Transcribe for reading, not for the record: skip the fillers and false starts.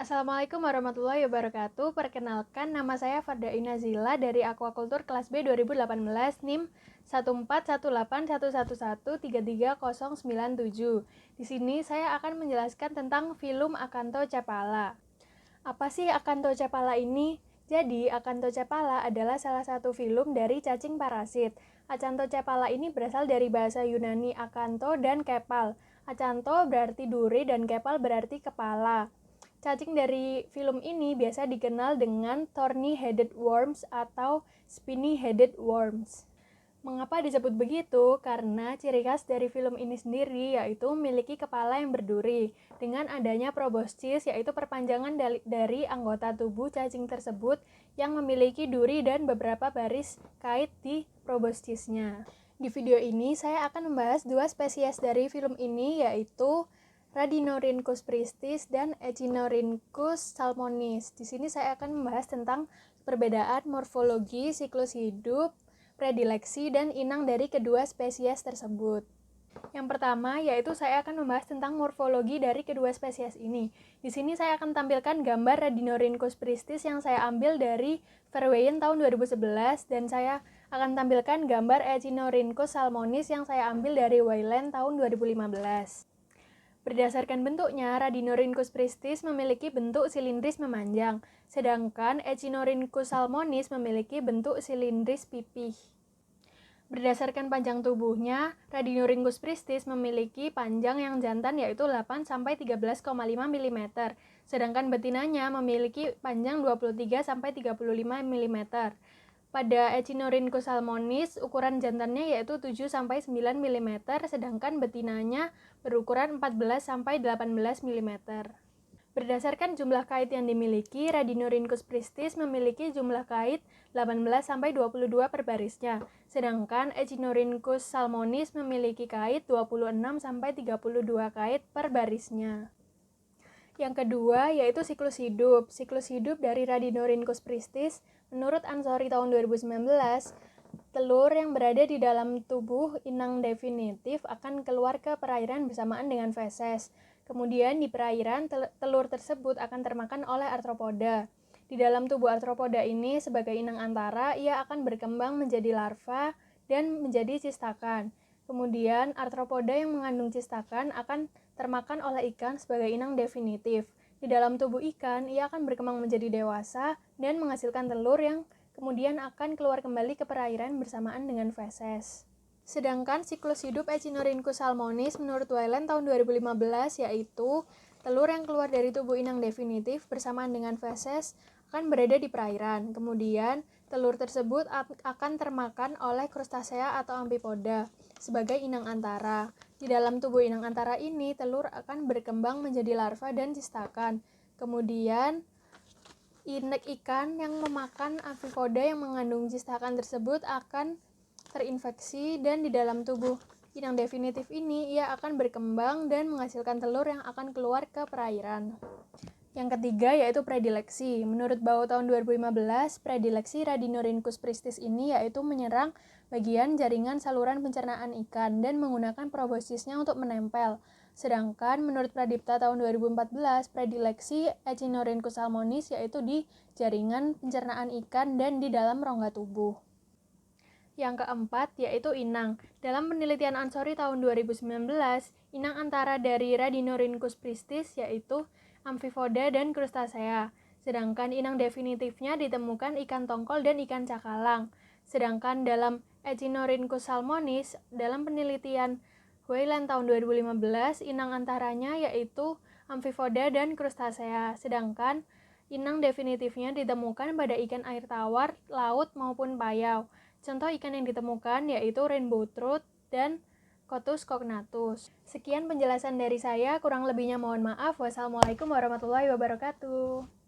Assalamualaikum warahmatullahi wabarakatuh. Perkenalkan, nama saya Farda Inazila dari Aquaculture kelas B 2018 NIM 1418111333097. Di sini saya akan menjelaskan tentang filum Acanthocephala. Apa sih Acanthocephala ini? Jadi, Acanthocephala adalah salah satu filum dari cacing parasit. Acanthocephala ini berasal dari bahasa Yunani acantho dan kepal. Acantho berarti duri dan kepal berarti kepala. Cacing dari filum ini biasa dikenal dengan thorny-headed worms atau spiny-headed worms. Mengapa disebut begitu? Karena ciri khas dari filum ini sendiri yaitu memiliki kepala yang berduri. Dengan adanya proboscis yaitu perpanjangan dari anggota tubuh cacing tersebut yang memiliki duri dan beberapa baris kait di proboscisnya. Di video ini saya akan membahas dua spesies dari filum ini yaitu Radinorhynchus pristis dan Echinорhynchus salmonis. Di sini saya akan membahas tentang perbedaan morfologi, siklus hidup, predileksi, dan inang dari kedua spesies tersebut. Yang pertama yaitu saya akan membahas tentang morfologi dari kedua spesies ini. Di sini saya akan tampilkan gambar Radinorhynchus pristis yang saya ambil dari Verweyen tahun 2011 dan saya akan tampilkan gambar Echinорhynchus salmonis yang saya ambil dari Wayland tahun 2015. Berdasarkan bentuknya, Radinorhynchus pristis memiliki bentuk silindris memanjang, sedangkan Echinорhynchus salmonis memiliki bentuk silindris pipih. Berdasarkan panjang tubuhnya, Radinorhynchus pristis memiliki panjang yang jantan yaitu 8-13,5 mm, sedangkan betinanya memiliki panjang 23-35 mm. Pada Echinорhynchus salmonis, ukuran jantannya yaitu 7-9 mm, sedangkan betinanya berukuran 14-18 mm. Berdasarkan jumlah kait yang dimiliki, Radinorhynchus pristis memiliki jumlah kait 18-22 per barisnya, sedangkan Echinорhynchus salmonis memiliki kait 26-32 kait per barisnya. Yang kedua yaitu siklus hidup. Siklus hidup dari Radinorhynchus pristis, menurut Ansori tahun 2019, telur yang berada di dalam tubuh inang definitif akan keluar ke perairan bersamaan dengan feses. Kemudian di perairan, telur tersebut akan termakan oleh arthropoda. Di dalam tubuh arthropoda ini, sebagai inang antara, ia akan berkembang menjadi larva dan menjadi cistakan. Kemudian, arthropoda yang mengandung cistakan akan termakan oleh ikan sebagai inang definitif. Di dalam tubuh ikan, ia akan berkembang menjadi dewasa dan menghasilkan telur yang kemudian akan keluar kembali ke perairan bersamaan dengan feses. Sedangkan siklus hidup Echinорhynchus salmonis menurut Wayland tahun 2015 yaitu telur yang keluar dari tubuh inang definitif bersamaan dengan feses akan berada di perairan. Kemudian, telur tersebut akan termakan oleh krustasea atau amfipoda sebagai inang antara. Di dalam tubuh inang antara ini, telur akan berkembang menjadi larva dan cistakan. Kemudian, ikan yang memakan amfipoda yang mengandung cistakan tersebut akan terinfeksi dan di dalam tubuh inang definitif ini ia akan berkembang dan menghasilkan telur yang akan keluar ke perairan. Yang ketiga yaitu predileksi. Menurut Bau tahun 2015, predileksi Radinorhynchus pristis ini yaitu menyerang bagian jaringan saluran pencernaan ikan dan menggunakan proboscisnya untuk menempel. Sedangkan menurut Pradipta tahun 2014, predileksi Echinорhynchus salmonis yaitu di jaringan pencernaan ikan dan di dalam rongga tubuh. Yang keempat yaitu inang. Dalam penelitian Ansori tahun 2019, inang antara dari Radinorhynchus pristis yaitu amfipoda dan krustasea. Sedangkan inang definitifnya ditemukan ikan tongkol dan ikan cakalang. Sedangkan dalam Echinорhynchus salmonis, dalam penelitian Wayland tahun 2015, inang antaranya yaitu amfipoda dan krustasea. Sedangkan inang definitifnya ditemukan pada ikan air tawar, laut maupun payau. Contoh ikan yang ditemukan yaitu rainbow trout dan Cotus cognatus. Sekian penjelasan dari saya, kurang lebihnya mohon maaf. Wassalamualaikum warahmatullahi wabarakatuh.